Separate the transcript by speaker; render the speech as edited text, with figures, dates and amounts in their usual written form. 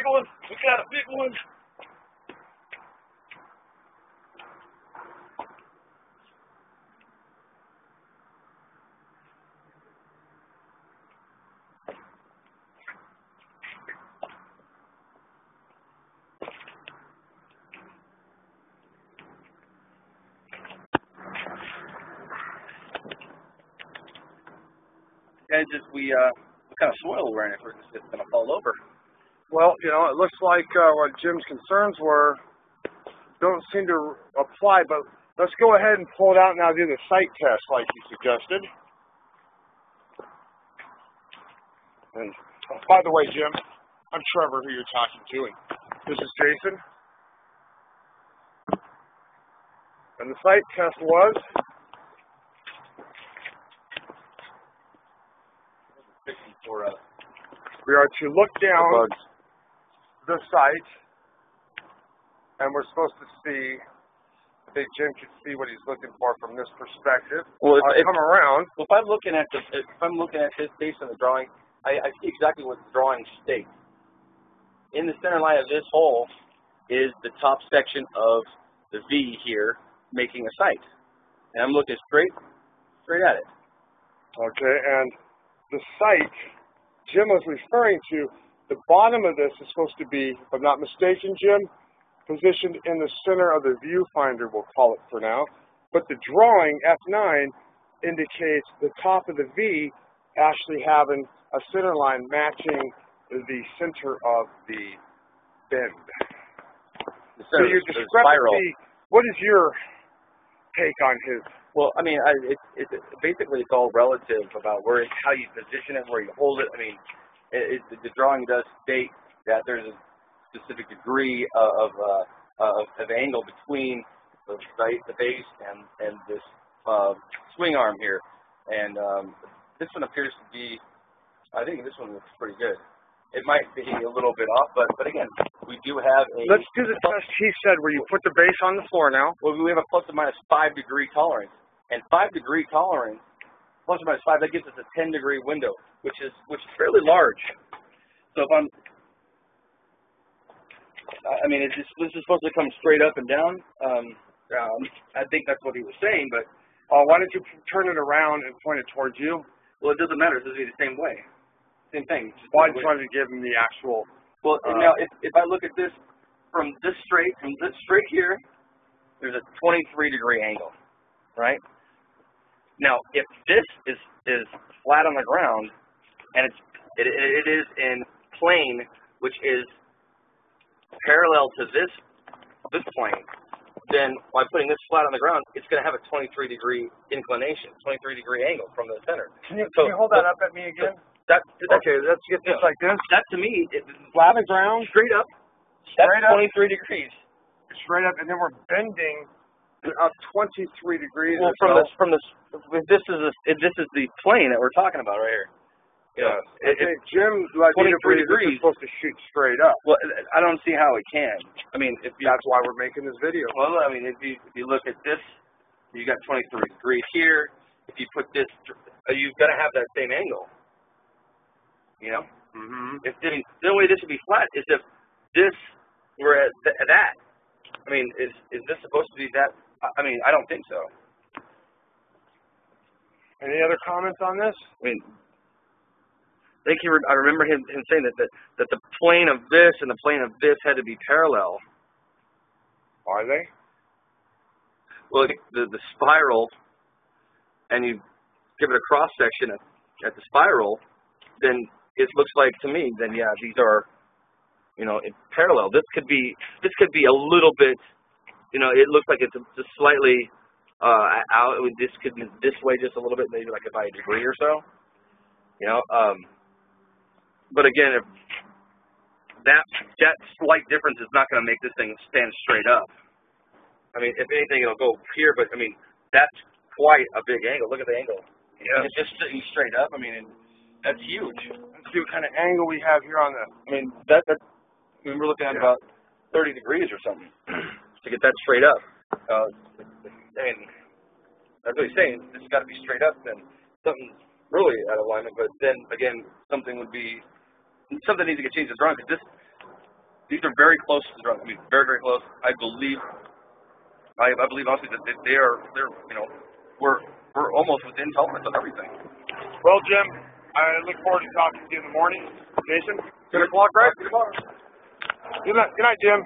Speaker 1: big one. We got a big one.
Speaker 2: Just what kind of soil we're in if we're just going to fall over.
Speaker 1: Well, you know, it looks like what Jim's concerns were don't seem to apply, but let's go ahead and pull it out now and do the sight test like you suggested. And by the way, Jim, I'm Trevor, who you're talking to, and this is Jason. And the sight test was we are to look down the sight, and we're supposed to see. I think Jim can see what he's looking for from this perspective.
Speaker 2: Well,
Speaker 1: I'll come around.
Speaker 2: Well, if I'm looking at this based on the drawing, I see exactly what the drawing states. In the center line of this hole is the top section of the V here, making a sight, and I'm looking straight at it.
Speaker 1: Okay, and the sight Jim was referring to, the bottom of this is supposed to be, if I'm not mistaken, Jim, positioned in the center of the viewfinder, we'll call it for now. But the drawing, F9, indicates the top of the V actually having a center line matching the center of the bend. So your discrepancy, what is your take on his?
Speaker 2: Well, I mean, basically it's all relative about how you position it, where you hold it. I mean, the drawing does state that there's a specific degree of angle between the base and this swing arm here, and this one appears to be. I think this one looks pretty good. It might be a little bit off, but again, we do have a.
Speaker 1: Let's do the test he said, where you put the base on the floor now.
Speaker 2: Well, we have a plus or minus 5 degree tolerance. And 5 degree tolerance, plus or minus 5, that gives us a 10 degree window, which is fairly large. So if this is supposed to come straight up and down. I think that's what he was saying, but
Speaker 1: why don't you turn it around and point it towards you?
Speaker 2: Well, it doesn't matter. It's going to be the same way, same thing.
Speaker 1: Why did you give him the actual?
Speaker 2: Well, now if I look at this from this straight here, there's a 23 degree angle, right? Now, if this is flat on the ground, and it is in plane, which is parallel to this plane, then by putting this flat on the ground, it's going to have a 23 degree inclination, 23 degree angle from the center.
Speaker 1: Can you hold that up at me again?
Speaker 2: Okay,
Speaker 1: let's get this like this.
Speaker 2: That to me,
Speaker 1: flat on the ground,
Speaker 2: straight up. That's 23 degrees.
Speaker 1: Straight up, and then we're bending up 23 degrees.
Speaker 2: Well, this is the plane that we're talking about right here.
Speaker 1: Yeah. Jim, like
Speaker 2: 23 degrees,
Speaker 1: is supposed to shoot straight up.
Speaker 2: Well, I don't see how it can. I mean,
Speaker 1: that's why we're making this video.
Speaker 2: Well, I mean, if you look at this, you got 23 degrees here. If you put this, you've got to have that same angle. You know.
Speaker 1: Mm-hmm.
Speaker 2: The only way this would be flat is if this were at that. I mean, is this supposed to be that? I mean, I don't think so.
Speaker 1: Any other comments on this?
Speaker 2: I mean, I remember him saying that the plane of this and the plane of this had to be parallel.
Speaker 1: Are they?
Speaker 2: Well, the spiral, and you give it a cross section at the spiral, then it looks like to me, then yeah, these are, in parallel. This could be a little bit. It looks like it's just slightly out. This could be this way just a little bit, maybe like by a degree or so. But again, if that slight difference is not going to make this thing stand straight up. I mean, if anything, it'll go here. But I mean, that's quite a big angle. Look at the angle.
Speaker 1: Yeah.
Speaker 2: It's just sitting straight up. I mean, that's huge.
Speaker 1: Let's see what kind of angle we have here on the.
Speaker 2: I mean, we're looking at about 30 degrees or something to get that straight up. I mean, that's what he's saying. This has got to be straight up. Then something's really out of alignment. But then again, something needs to get changed in the drawing, because These are very close to the drum. I mean, very, very close. I believe honestly that they're we're almost within tolerance of everything.
Speaker 1: Well, Jim, I look forward to talking to you in the morning. Jason, 10 o'clock, right? Good night, Jim.